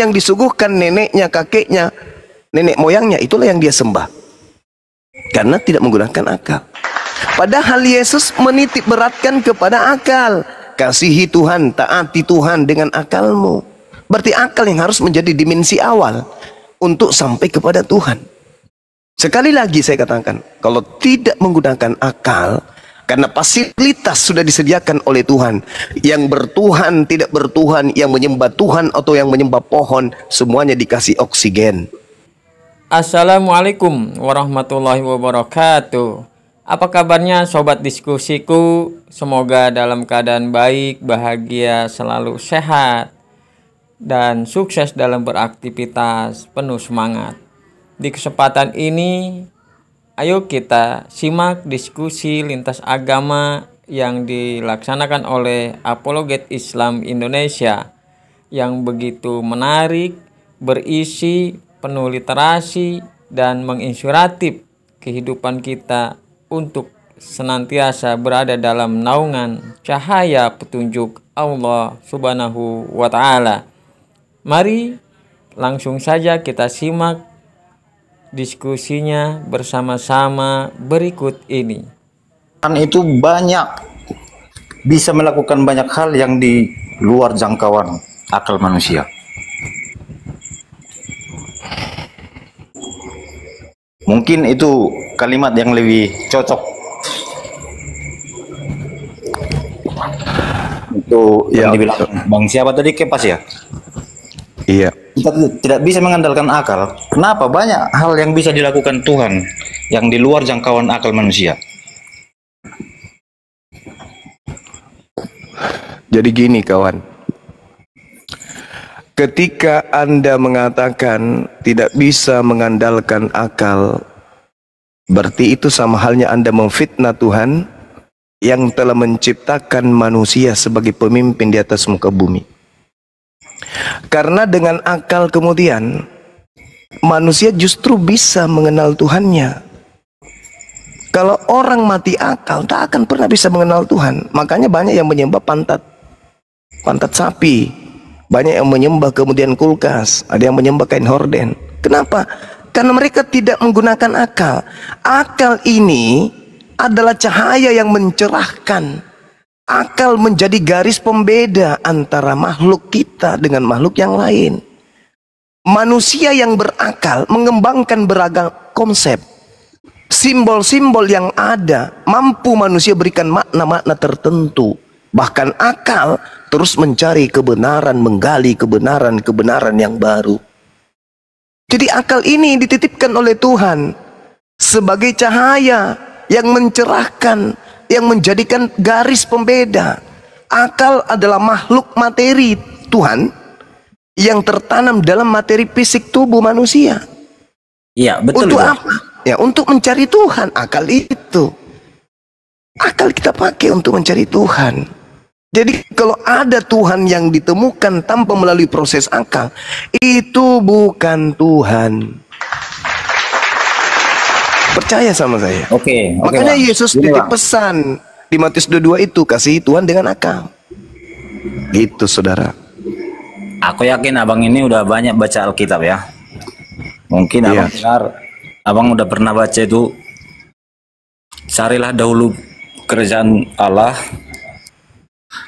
yang disuguhkan neneknya, kakeknya, nenek moyangnya, itulah yang dia sembah. Karena tidak menggunakan akal. Padahal Yesus menitik beratkan kepada akal. Kasihi Tuhan, taati Tuhan dengan akalmu. Berarti akal yang harus menjadi dimensi awal untuk sampai kepada Tuhan. Sekali lagi saya katakan, kalau tidak menggunakan akal, karena fasilitas sudah disediakan oleh Tuhan, yang bertuhan, tidak bertuhan, yang menyembah Tuhan atau yang menyembah pohon, semuanya dikasih oksigen. Assalamualaikum warahmatullahi wabarakatuh. Apa kabarnya sobat diskusiku? Semoga dalam keadaan baik, bahagia, selalu sehat, dan sukses dalam beraktivitas, penuh semangat. Di kesempatan ini, ayo kita simak diskusi lintas agama yang dilaksanakan oleh Apologet Islam Indonesia yang begitu menarik, berisi, penuh literasi, dan menginspiratif kehidupan kita untuk senantiasa berada dalam naungan cahaya petunjuk Allah Subhanahu wa Ta'ala. Mari langsung saja kita simak diskusinya bersama-sama berikut ini. Itu banyak, bisa melakukan banyak hal yang di luar jangkauan akal manusia. Mungkin itu kalimat yang lebih cocok untuk yang dibilang Bang siapa tadi, Kepas ya? Iya. Kita tidak bisa mengandalkan akal. Kenapa? Banyak hal yang bisa dilakukan Tuhan yang di luar jangkauan akal manusia. Jadi gini kawan, ketika Anda mengatakan tidak bisa mengandalkan akal, berarti itu sama halnya Anda memfitnah Tuhan yang telah menciptakan manusia sebagai pemimpin di atas muka bumi. Karena dengan akal kemudian manusia justru bisa mengenal Tuhannya. Kalau orang mati akal tak akan pernah bisa mengenal Tuhan. Makanya banyak yang menyembah pantat sapi, banyak yang menyembah kemudian kulkas, ada yang menyembah kain horden. Kenapa? Karena mereka tidak menggunakan akal. Akal ini adalah cahaya yang mencerahkan. Akal menjadi garis pembeda antara makhluk kita dengan makhluk yang lain. Manusia yang berakal mengembangkan beragam konsep. Simbol-simbol yang ada mampu manusia berikan makna-makna tertentu. Bahkan akal terus mencari kebenaran, menggali kebenaran yang baru. Jadi akal ini dititipkan oleh Tuhan sebagai cahaya yang mencerahkan, yang menjadikan garis pembeda. Akal adalah makhluk materi Tuhan yang tertanam dalam materi fisik tubuh manusia. Iya, betul. Untuk apa? Ya, untuk mencari Tuhan. Akal itu, akal kita pakai untuk mencari Tuhan. Jadi kalau ada Tuhan yang ditemukan tanpa melalui proses akal, itu bukan Tuhan. Percaya sama saya. Oke, Makanya Bang. Yesus titip pesan di Matius 22 itu, kasih Tuhan dengan akal. Gitu saudara. Aku yakin abang ini udah banyak baca Alkitab ya. Mungkin abang dengar, abang udah pernah baca itu, carilah dahulu kerajaan Allah,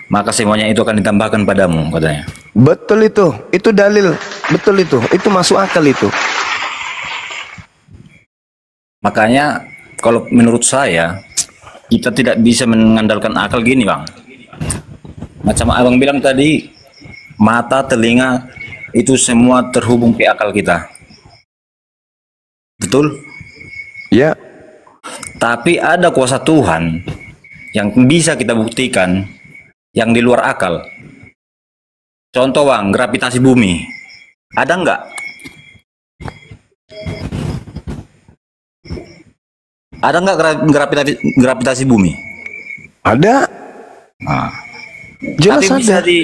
maka semuanya itu akan ditambahkan padamu, katanya. Betul itu dalil, betul itu masuk akal itu. Makanya kalau menurut saya, kita tidak bisa mengandalkan akal gini bang. Macam abang bilang tadi, mata, telinga, itu semua terhubung ke akal kita. Betul? Ya. Tapi ada kuasa Tuhan yang bisa kita buktikan yang di luar akal. Contoh bang, gravitasi bumi. Ada nggak? Ada nggak gravitasi bumi? Ada. Nah, Jelas tapi bisa ada.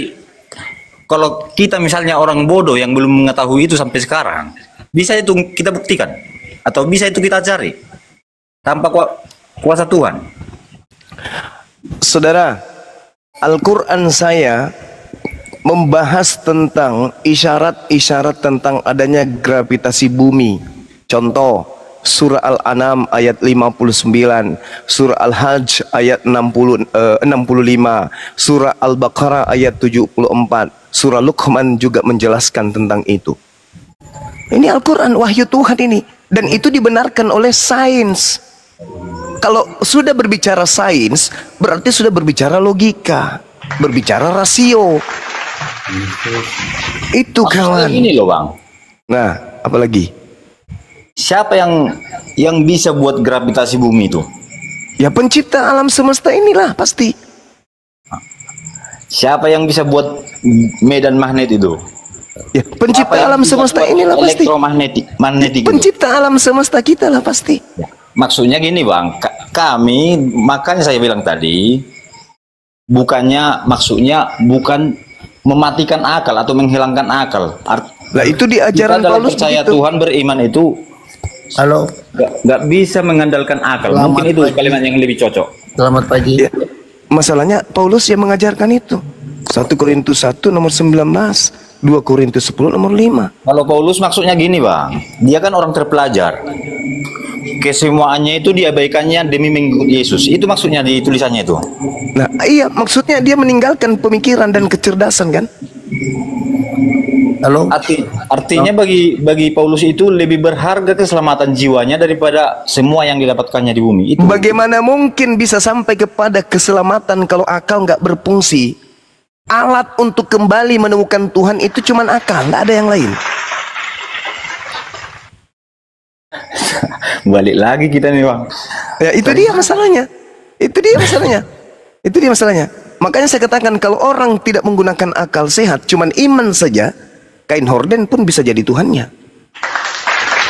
kalau kita misalnya orang bodoh yang belum mengetahui itu sampai sekarang, bisa itu kita buktikan atau bisa itu kita cari tanpa kuasa Tuhan. Saudara, Al-Quran saya membahas tentang isyarat-isyarat tentang adanya gravitasi bumi. Contoh, surah Al-An'am ayat 59, surah Al-Hajj ayat 65, surah Al-Baqarah ayat 74, surah Luqman juga menjelaskan tentang itu. Ini Al-Quran, wahyu Tuhan ini. Dan itu dibenarkan oleh sains. Kalau sudah berbicara sains, berarti sudah berbicara logika, berbicara rasio. Itu kawan. Ini loh Bang. Nah, apalagi? Siapa yang bisa buat gravitasi bumi itu? Ya pencipta alam semesta inilah pasti. Siapa yang bisa buat medan magnet itu? Ya pencipta Siapa yang alam bisa semesta buat inilah pasti. Magnetik itu? Pencipta alam semesta kita lah pasti. Ya. Maksudnya gini Bang, kami makanya saya bilang tadi, maksudnya bukan mematikan akal atau menghilangkan akal. Lah itu di ajaran kita dalam Paulus percaya begitu. Tuhan, beriman itu Halo, nggak bisa mengandalkan akal. Selamat Mungkin itu pagi. kalimat yang lebih cocok. selamat pagi. Ya, masalahnya Paulus yang mengajarkan itu. 1 Korintus 1 nomor 19, 2 Korintus 10 nomor 5. Kalau Paulus maksudnya gini Bang, dia kan orang terpelajar. Kesemuanya itu diabaikannya demi mengikut Yesus. Itu maksudnya di tulisannya itu. Nah, iya maksudnya dia meninggalkan pemikiran dan kecerdasan kan? Halo, Artinya bagi Paulus itu lebih berharga keselamatan jiwanya daripada semua yang didapatkannya di bumi. Itu. Bagaimana mungkin bisa sampai kepada keselamatan kalau akal nggak berfungsi? Alat untuk kembali menemukan Tuhan itu cuma akal, nggak ada yang lain. Balik lagi kita nih Bang. Ya itu dia masalahnya. Itu dia masalahnya. Itu dia masalahnya. Makanya saya katakan kalau orang tidak menggunakan akal sehat, cuman iman saja, kain horden pun bisa jadi Tuhannya.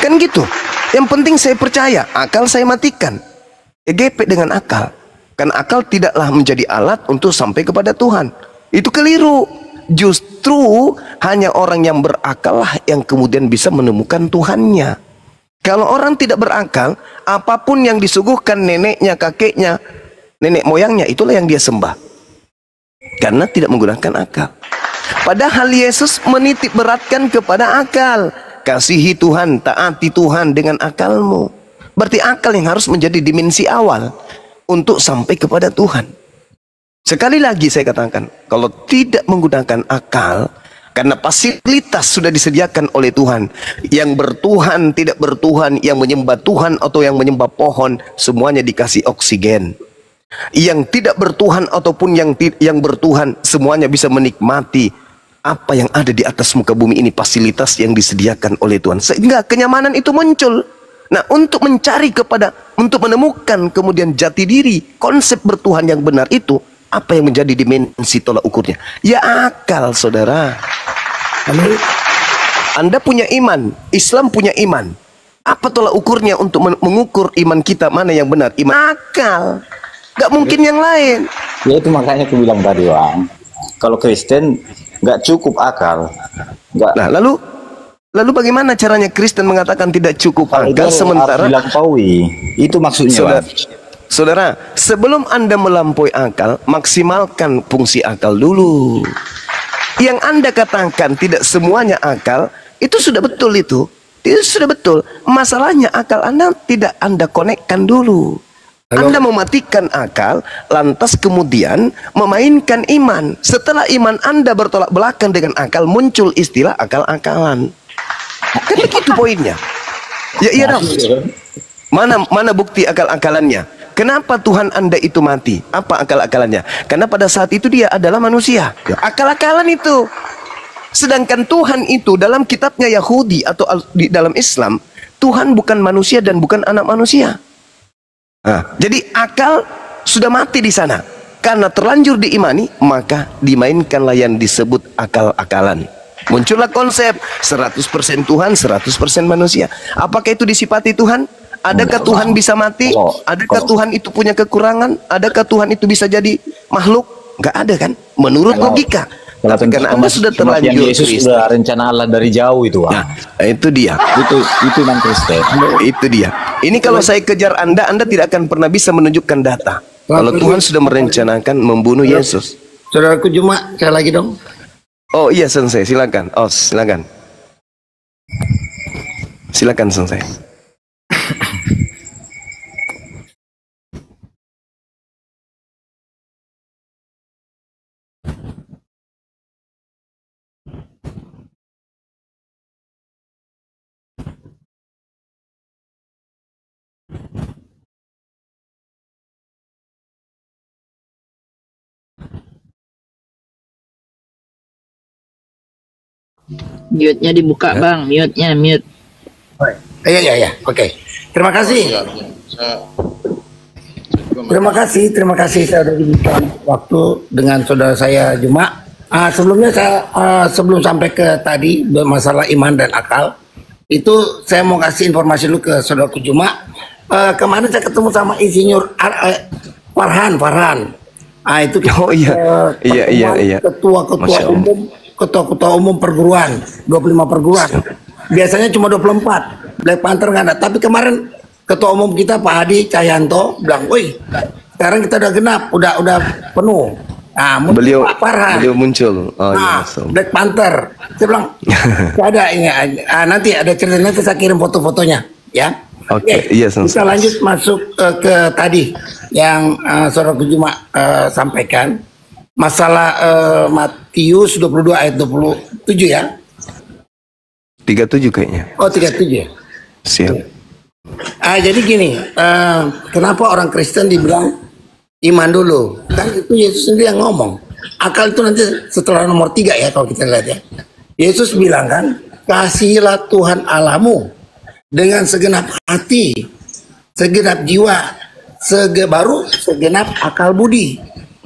Kan gitu. Yang penting saya percaya, akal saya matikan. Gepek dengan akal. Kan akal tidaklah menjadi alat untuk sampai kepada Tuhan. Itu keliru. Justru hanya orang yang berakal lah yang kemudian bisa menemukan Tuhannya. Kalau orang tidak berakal, apapun yang disuguhkan neneknya, kakeknya, nenek moyangnya, itulah yang dia sembah. Karena tidak menggunakan akal. Padahal Yesus menitik beratkan kepada akal. Kasihi Tuhan, taati Tuhan dengan akalmu. Berarti akal yang harus menjadi dimensi awal untuk sampai kepada Tuhan. Sekali lagi saya katakan, kalau tidak menggunakan akal, karena fasilitas sudah disediakan oleh Tuhan. Yang bertuhan, tidak bertuhan, yang menyembah Tuhan atau yang menyembah pohon, semuanya dikasih oksigen. Yang tidak bertuhan ataupun yang bertuhan, semuanya bisa menikmati apa yang ada di atas muka bumi ini, fasilitas yang disediakan oleh Tuhan. Sehingga kenyamanan itu muncul. Nah, untuk untuk menemukan kemudian jati diri, konsep bertuhan yang benar itu, apa yang menjadi dimensi tolak ukurnya? Ya akal, saudara. Anda punya iman, Islam punya iman. Apa tolak ukurnya untuk mengukur iman kita mana yang benar? Iman akal. Gak mungkin yang lain. Ya itu makanya aku bilang tadi Bang. Kalau Kristen nggak cukup akal. Nah, lalu bagaimana caranya Kristen mengatakan tidak cukup akal sementara dilampaui? Itu maksudnya Bang. Saudara, sebelum Anda melampaui akal, maksimalkan fungsi akal dulu. Yang Anda katakan tidak semuanya akal, itu sudah betul itu. Itu sudah betul. Masalahnya akal Anda tidak Anda konekkan dulu. Anda mematikan akal, lantas kemudian memainkan iman. Setelah iman Anda bertolak belakang dengan akal, muncul istilah akal-akalan. Kan begitu poinnya. Ya iya dong. Mana bukti akal-akalannya? Kenapa Tuhan Anda itu mati? Apa akal-akalannya? Karena pada saat itu dia adalah manusia. Akal-akalan itu. Sedangkan Tuhan itu dalam kitabnya Yahudi atau di dalam Islam, Tuhan bukan manusia dan bukan anak manusia. Nah, jadi akal sudah mati di sana. Karena terlanjur diimani, maka dimainkanlah yang disebut akal-akalan. Muncullah konsep 100% Tuhan, 100% manusia. Apakah itu disifati Tuhan? Adakah Tuhan bisa mati? Adakah Tuhan itu punya kekurangan? Adakah Tuhan itu bisa jadi makhluk? Nggak ada kan? Menurut logika. Tapi karena Anda sudah terlanjur Yesus sudah rencana Allah dari jauh itu, nah, itu dia. Itu non Kristen. Itu dia. Ini kalau saya kejar Anda tidak akan pernah bisa menunjukkan data. Kalau Tuhan sudah merencanakan membunuh Yesus. saudaraku Juma, sekali lagi dong. Oh iya Sensei, silakan. Oh silakan. Silakan Sensei. Mute-nya dibuka, Bang. Mute-nya, mute. Iya. Oke. Terima kasih. Terima kasih saya sudah diberikan waktu dengan saudara saya Juma. Sebelumnya sebelum sampai ke tadi masalah iman dan akal, itu saya mau kasih informasi dulu ke saudaraku Juma. Kemarin saya ketemu sama Insinyur Farhan. Itu Oh iya. Iya. ketua umum perguruan 25 perguruan. Biasanya cuma 24. Black Panther nggak ada. Tapi kemarin ketua umum kita Pak Hadi Cahyanto bilang, "Woi, sekarang kita udah genap, udah penuh." Nah, Beliau Pak Farhan. beliau muncul. Oh iya. Black Panther. Saya bilang, "Nggak ada ini. Nanti ada cerita, nanti saya kirim foto-fotonya, ya." Oke, iya Sensei. Kita lanjut masuk ke tadi yang saudara Juma sampaikan. Masalah Matius 22 ayat 27 ya. 37 kayaknya. Oh 37 ya. Siap. Jadi gini, kenapa orang Kristen dibilang iman dulu? Kan itu Yesus sendiri yang ngomong. Akal itu nanti setelah nomor 3 ya kalau kita lihat ya. Yesus bilang kan, kasihilah Tuhan Allahmu dengan segenap hati, segenap jiwa, baru segenap akal budi.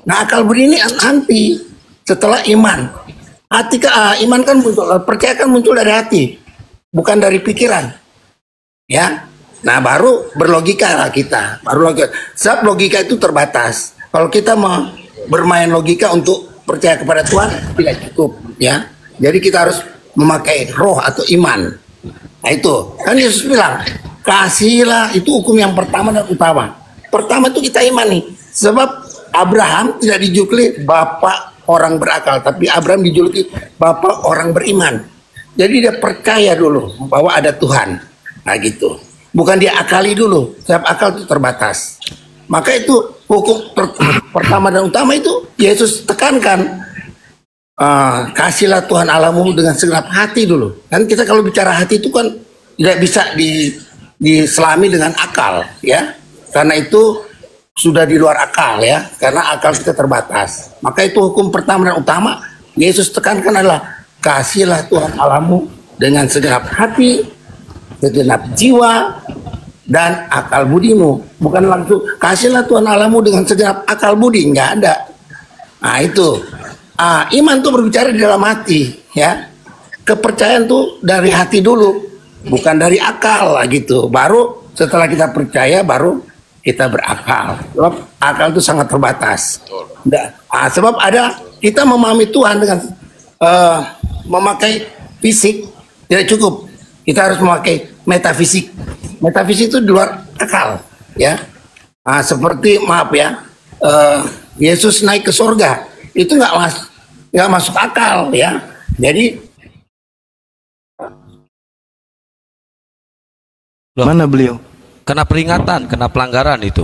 Nah akal budi ini nanti setelah iman. Iman kan muncul, percaya kan muncul dari hati, bukan dari pikiran. Ya, nah baru berlogika lah kita. Sebab logika itu terbatas. Kalau kita mau bermain logika untuk percaya kepada Tuhan tidak cukup. Ya, jadi kita harus memakai roh atau iman. Nah itu kan Yesus bilang, kasihilah, itu hukum yang pertama dan utama. Pertama itu kita imani. Sebab Abraham tidak dijuluki bapak orang berakal, tapi Abraham dijuluki bapak orang beriman. Jadi dia percaya dulu bahwa ada Tuhan. Nah gitu. Bukan dia akali dulu. Sebab akal itu terbatas. Maka itu hukum pertama dan utama itu Yesus tekankan. Kasihlah Tuhan Allahmu dengan segenap hati dulu. Kan kita kalau bicara hati itu kan tidak bisa diselami dengan akal, ya. Karena itu sudah di luar akal, ya. Karena akal kita terbatas. Maka itu hukum pertama dan utama Yesus tekankan adalah kasihlah Tuhan Allahmu dengan segenap hati, segenap jiwa, dan akal budimu. Bukan langsung kasihlah Tuhan Allahmu dengan segenap akal budi, nggak ada. Nah itu. Iman tuh berbicara di dalam hati, ya. Kepercayaan tuh dari hati dulu, bukan dari akal lah gitu. Baru setelah kita percaya, baru kita berakal. Sebab akal itu sangat terbatas. Sebab ada kita memahami Tuhan dengan memakai fisik tidak cukup. Kita harus memakai metafisik. Metafisik itu di luar akal, ya. Seperti maaf ya, Yesus naik ke surga. Itu nggak masuk akal, ya. Jadi Mana beliau? Kena peringatan, kena pelanggaran itu.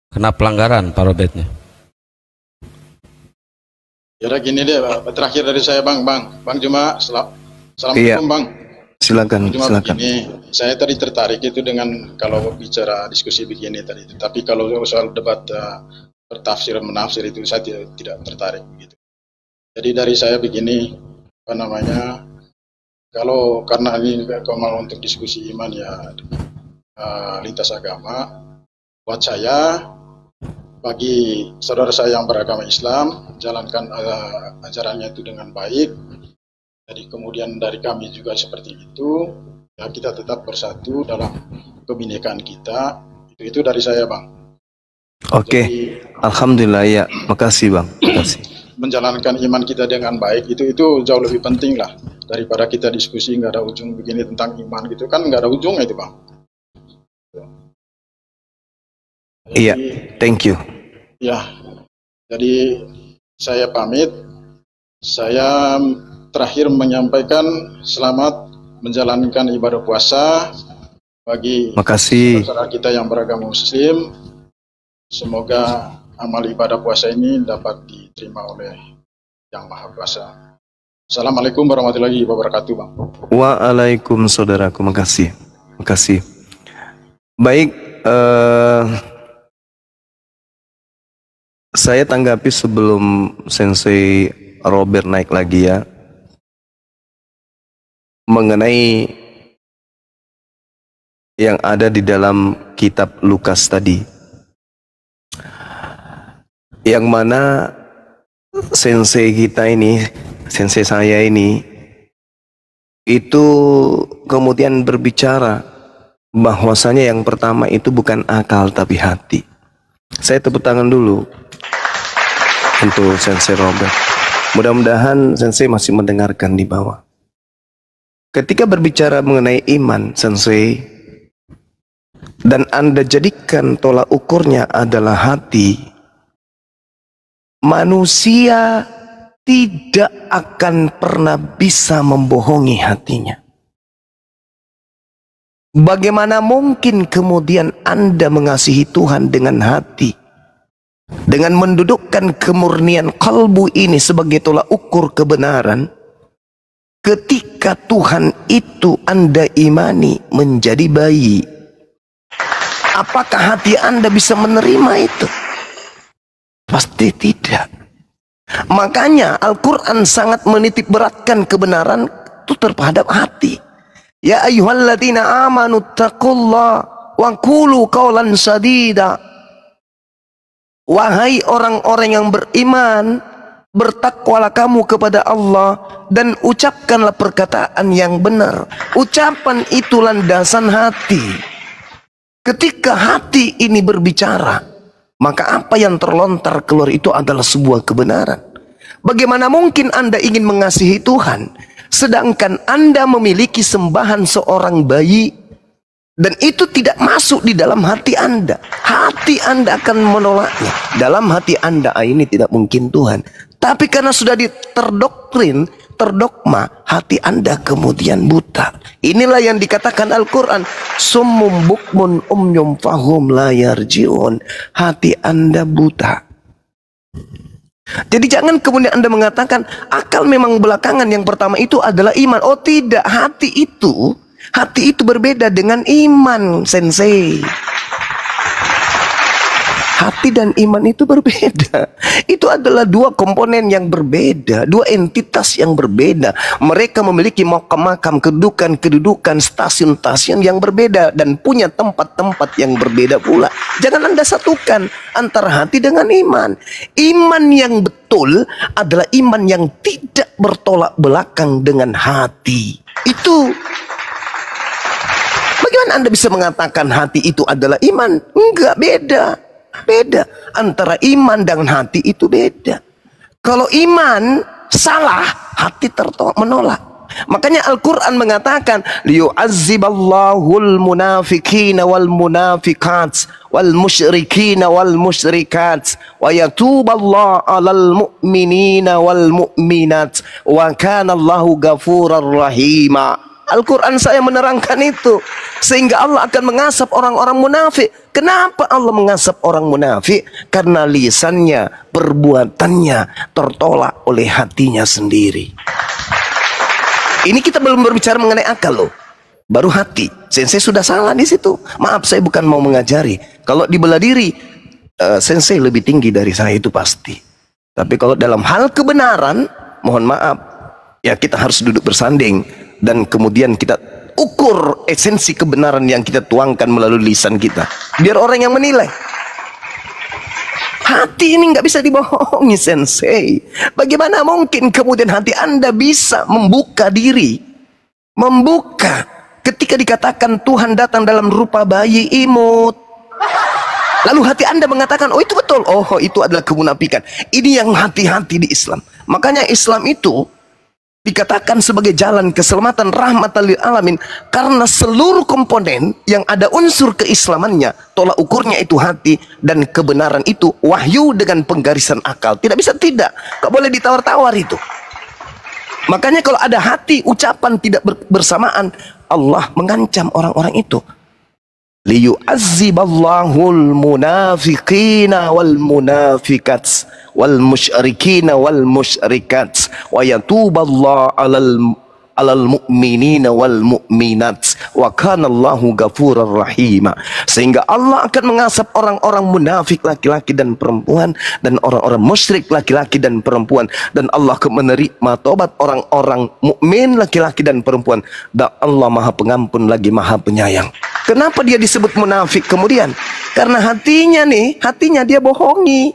Kena pelanggaran Pak Robertnya. Ya gini deh, terakhir dari saya Bang Juma, assalamualaikum Iya. Bang. Silakan. Begini, saya tadi tertarik itu dengan kalau bicara diskusi begini tadi. Tapi kalau soal debat bertafsir menafsir itu saya tidak tertarik begitu. Jadi dari saya begini, apa namanya, kalau karena ini mau untuk diskusi iman ya lintas agama, buat saya, bagi saudara saya yang beragama Islam, jalankan ajarannya itu dengan baik. Jadi kemudian dari kami juga seperti itu, ya kita tetap bersatu dalam kebinekaan kita. Itu dari saya Bang. Oke. Jadi, Alhamdulillah ya. Makasih Bang. Makasih. menjalankan iman kita dengan baik itu jauh lebih penting lah daripada kita diskusi nggak ada ujung begini tentang iman gitu kan, nggak ada ujungnya itu Bang. Iya. Thank you. Ya, jadi saya pamit. Saya terakhir menyampaikan selamat menjalankan ibadah puasa bagi Makasih. saudara kita yang beragama Muslim. Semoga amal ibadah puasa ini dapat diterima oleh Yang Maha Kuasa. Assalamualaikum warahmatullahi wabarakatuh, Bang. Waalaikumsalam, saudaraku. Makasih. Makasih. Baik, saya tanggapi sebelum Sensei Robert naik lagi ya, mengenai yang ada di dalam kitab Lukas tadi, yang mana sensei kita ini, sensei saya ini, itu kemudian berbicara bahwasanya yang pertama itu bukan akal tapi hati. Saya tepuk tangan dulu untuk Sensei Robert. Mudah-mudahan Sensei masih mendengarkan di bawah. Ketika berbicara mengenai iman, Sensei, dan Anda jadikan tolak ukurnya adalah hati, manusia tidak akan pernah bisa membohongi hatinya. Bagaimana mungkin kemudian Anda mengasihi Tuhan dengan hati, dengan mendudukkan kemurnian kalbu ini sebagai tolak ukur kebenaran, ketika Tuhan itu Anda imani menjadi bayi? Apakah hati Anda bisa menerima itu? Pasti tidak. Makanya Al-Quran sangat menitip beratkan kebenaran itu terhadap hati. Ya ayyuhalladzina amanu taqullah wa qulu qawlan sadida. Wahai orang-orang yang beriman, bertakwalah kamu kepada Allah dan ucapkanlah perkataan yang benar. Ucapan itu landasan hati. Ketika hati ini berbicara, maka apa yang terlontar keluar itu adalah sebuah kebenaran. Bagaimana mungkin Anda ingin mengasihi Tuhan, sedangkan Anda memiliki sembahan seorang bayi, dan itu tidak masuk di dalam hati Anda? Hati Anda akan menolaknya. Dalam hati Anda, ini tidak mungkin Tuhan. Tapi karena sudah terdoktrin, terdogma, hati Anda kemudian buta. Inilah yang dikatakan Al-Quran, summum bukmun umyum fahum la yarji'un. Hati Anda buta. Jadi jangan kemudian Anda mengatakan akal memang belakangan, yang pertama itu adalah iman. Oh tidak, hati itu berbeda dengan iman, Sensei. Hati dan iman itu berbeda. Itu adalah dua komponen yang berbeda, dua entitas yang berbeda. Mereka memiliki makam-makam, kedudukan-kedudukan, stasiun-stasiun yang berbeda, dan punya tempat-tempat yang berbeda pula. Jangan Anda satukan antara hati dengan iman. Iman yang betul adalah iman yang tidak bertolak belakang dengan hati. Itu. Bagaimana Anda bisa mengatakan hati itu adalah iman? Enggak, beda. Beda. Antara iman dan hati itu beda. Kalau iman salah, hati menolak. Makanya Al-Quran mengatakan, liyu'azziballahul munafiqina wal munafiqat wal musyrikina wal musyrikat wa yatuballahu alal mu'minina wal mu'minat wa kana Allahu ghafurar rahima. Al-Quran saya menerangkan itu, sehingga Allah akan mengasap orang-orang munafik. Kenapa Allah mengasap orang munafik? Karena lisannya, perbuatannya tertolak oleh hatinya sendiri. Ini kita belum berbicara mengenai akal loh, baru hati. Sensei sudah salah di situ. Maaf, saya bukan mau mengajari. Kalau di bela diri, Sensei lebih tinggi dari saya, itu pasti. Tapi kalau dalam hal kebenaran, mohon maaf, ya kita harus duduk bersanding, dan kemudian kita ukur esensi kebenaran yang kita tuangkan melalui lisan kita, biar orang yang menilai. Hati ini nggak bisa dibohongi, Sensei. Bagaimana mungkin kemudian hati Anda bisa membuka diri, membuka ketika dikatakan Tuhan datang dalam rupa bayi imut, lalu hati Anda mengatakan, oh itu betul, oh itu adalah kemunafikan. Ini yang hati-hati di Islam. Makanya Islam itu dikatakan sebagai jalan keselamatan, rahmatan lil alamin, karena seluruh komponen yang ada unsur keislamannya, tolak ukurnya itu hati, dan kebenaran itu wahyu dengan penggarisan akal. Tidak bisa tidak, gak boleh ditawar-tawar itu. Makanya kalau ada hati, ucapan tidak bersamaan, Allah mengancam orang-orang itu. Liyu'azziballahul munafiqina wal munafiqat wal musyrikina wal musyrikat wa yatuballahu alal mu'minina wal mu'minat wa kanallahu ghafurur rahima. Sehingga Allah akan mengasap orang-orang munafik laki-laki dan perempuan, dan orang-orang musyrik laki-laki dan perempuan, dan Allah akan menerima tobat orang-orang mukmin laki-laki dan perempuan, dan Allah Maha Pengampun lagi Maha Penyayang. Kenapa dia disebut munafik kemudian? Karena hatinya dia bohongi.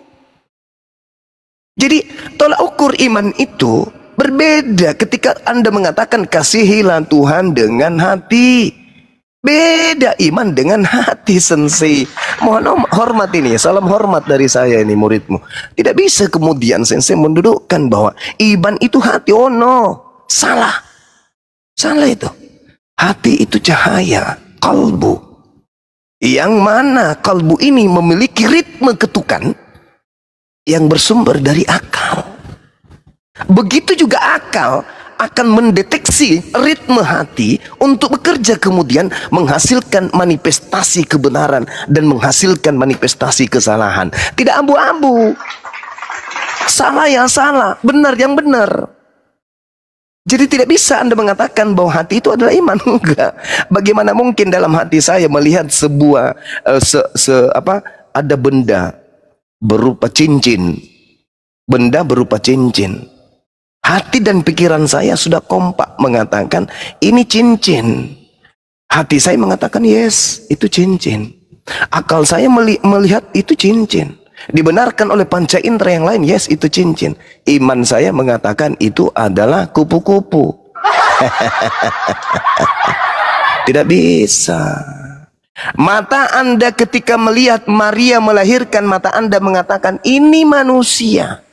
Jadi tolak ukur iman itu berbeda ketika Anda mengatakan kasihilah Tuhan dengan hati. Beda iman dengan hati, sensei. Mohon hormat ini, salam hormat dari saya ini muridmu. Tidak bisa kemudian sensei mendudukkan bahwa iman itu hati. Oh no, salah. Salah itu. Hati itu cahaya kalbu. Yang mana kalbu ini memiliki ritme ketukan yang bersumber dari akal. Begitu juga akal akan mendeteksi ritme hati untuk bekerja kemudian menghasilkan manifestasi kebenaran dan menghasilkan manifestasi kesalahan. Tidak abu-abu. Salah yang salah, benar yang benar. Jadi tidak bisa Anda mengatakan bahwa hati itu adalah iman. Enggak. Bagaimana mungkin dalam hati saya melihat sebuah ada benda berupa cincin. Benda berupa cincin. Hati dan pikiran saya sudah kompak mengatakan ini cincin. Hati saya mengatakan yes, itu cincin. Akal saya melihat itu cincin. Dibenarkan oleh panca indera yang lain, yes itu cincin. Iman saya mengatakan itu adalah kupu-kupu. Tidak bisa. Mata Anda ketika melihat Maria melahirkan, mata Anda mengatakan ini manusia.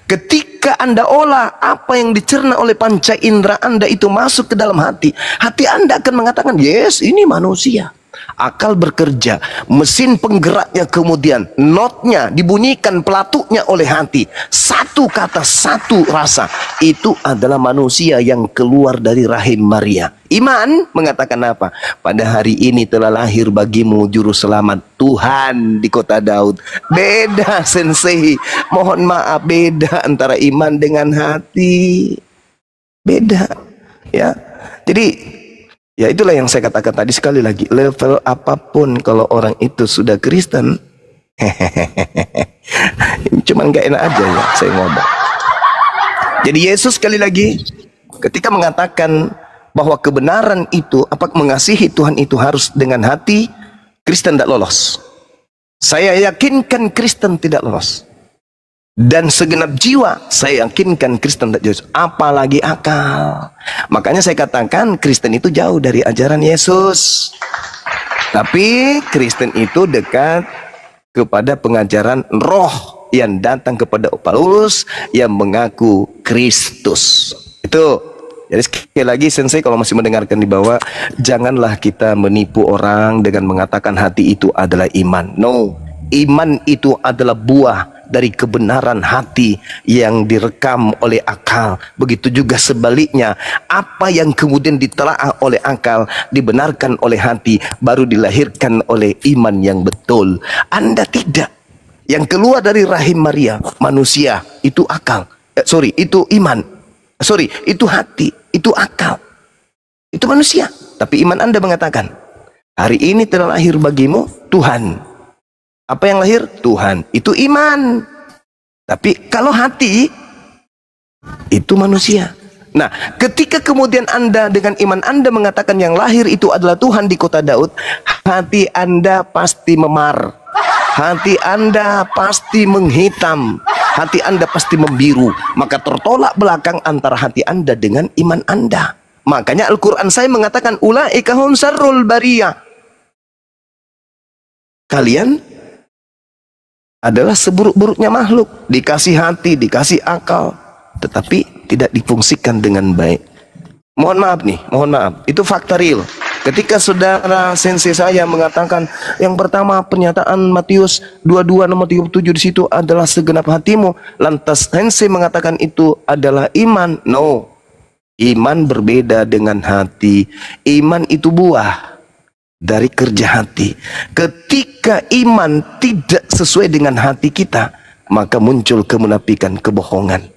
Ketika Anda olah apa yang dicerna oleh panca indera Anda itu masuk ke dalam hati, hati Anda akan mengatakan yes ini manusia. Akal bekerja, mesin penggeraknya kemudian notnya dibunyikan, pelatuknya oleh hati. Satu kata, satu rasa. Itu adalah manusia yang keluar dari rahim Maria. Iman mengatakan apa? Pada hari ini telah lahir bagimu juru selamat, Tuhan di kota Daud. Beda sensei, mohon maaf, beda antara iman dengan hati. Beda ya. Jadi ya itulah yang saya katakan tadi, sekali lagi, level apapun kalau orang itu sudah Kristen, cuman gak enak aja ya saya ngomong. Jadi Yesus sekali lagi ketika mengatakan bahwa kebenaran itu, mengasihi Tuhan itu harus dengan hati, Kristen tidak lolos. Saya yakinkan Kristen tidak lolos. Dan segenap jiwa saya yakinkan Kristen tidak lolos, apalagi akal. Makanya saya katakan Kristen itu jauh dari ajaran Yesus. Tapi Kristen itu dekat kepada pengajaran roh yang datang kepada Paulus yang mengaku Kristus. Itu. Jadi sekali lagi sensei kalau masih mendengarkan di bawah, janganlah kita menipu orang dengan mengatakan hati itu adalah iman. No, iman itu adalah buah dari kebenaran hati yang direkam oleh akal. Begitu juga sebaliknya, apa yang kemudian ditelaah oleh akal dibenarkan oleh hati, baru dilahirkan oleh iman yang betul. Anda tidak. Yang keluar dari rahim Maria, manusia, itu akal. Itu iman. Itu hati, itu akal. Itu manusia. Tapi iman Anda mengatakan, hari ini telah lahir bagimu Tuhan. Apa yang lahir? Tuhan. Itu iman. Tapi kalau hati, itu manusia. Nah, ketika kemudian Anda dengan iman Anda mengatakan yang lahir itu adalah Tuhan di kota Daud, hati Anda pasti memar. Hati Anda pasti menghitam. Hati Anda pasti membiru. Maka tertolak belakang antara hati Anda dengan iman Anda. Makanya Al-Quran saya mengatakan, ulaika hum syarrul bariyah. Kalian adalah seburuk-buruknya makhluk. Dikasih hati, dikasih akal, tetapi tidak difungsikan dengan baik. Mohon maaf nih, mohon maaf. Itu fakta real. Ketika saudara sensei saya mengatakan yang pertama pernyataan Matius 22 nomor 37 di situ adalah segenap hatimu, lantas sensei mengatakan itu adalah iman. No, Iman berbeda dengan hati. Iman itu buah dari kerja hati. Ketika iman tidak sesuai dengan hati kita, maka muncul kemunafikan, kebohongan.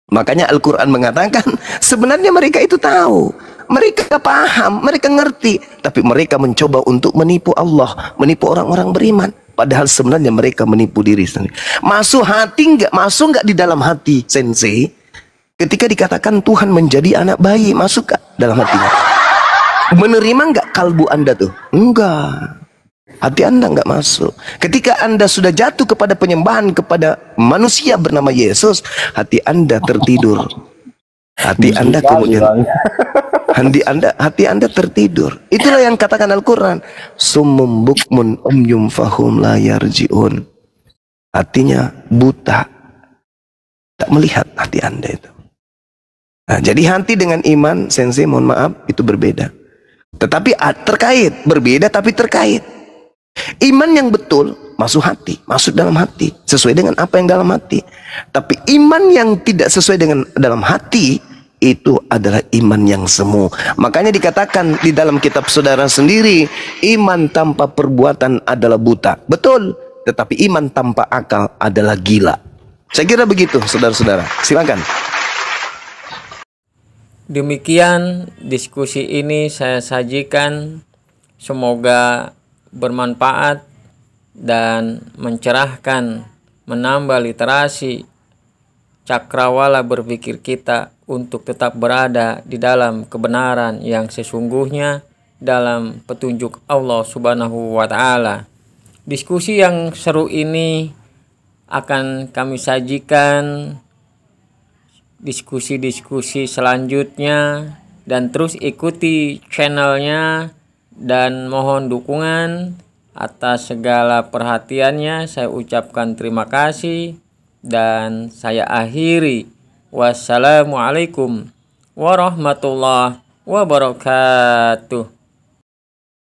Makanya Al-Quran mengatakan sebenarnya mereka itu tahu, mereka paham, mereka ngerti, tapi mereka mencoba untuk menipu Allah, menipu orang-orang beriman. Padahal sebenarnya mereka menipu diri sendiri. Masuk hati nggak? Masuk nggak di dalam hati, Sensei? Ketika dikatakan Tuhan menjadi anak bayi, masuk nggak dalam hatinya? Menerima nggak kalbu Anda tuh? Enggak. Hati Anda nggak masuk. Ketika Anda sudah jatuh kepada penyembahan kepada manusia bernama Yesus, hati Anda tertidur. Hati Anda kemudian hati Anda tertidur. Itulah yang katakan Al-Quran, summum bukmun umyum fahum la yarji'un. Hatinya buta, tak melihat hati Anda itu. Nah, jadi hati dengan iman, Sensei mohon maaf, itu berbeda. Tetapi terkait, berbeda tapi terkait. Iman yang betul masuk hati, masuk dalam hati, sesuai dengan apa yang dalam hati. Tapi iman yang tidak sesuai dengan dalam hati, itu adalah iman yang semu. Makanya dikatakan di dalam kitab saudara sendiri, iman tanpa perbuatan adalah buta. Betul, tetapi iman tanpa akal adalah gila. Saya kira begitu, saudara-saudara. Silakan. Demikian diskusi ini saya sajikan, semoga bermanfaat dan mencerahkan, menambah literasi cakrawala berpikir kita untuk tetap berada di dalam kebenaran yang sesungguhnya dalam petunjuk Allah Subhanahu wa Ta'ala. Diskusi yang seru ini akan kami sajikan diskusi-diskusi selanjutnya, dan terus ikuti channelnya dan mohon dukungan atas segala perhatiannya. Saya ucapkan terima kasih dan saya akhiri. Wassalamualaikum warahmatullahi wabarakatuh.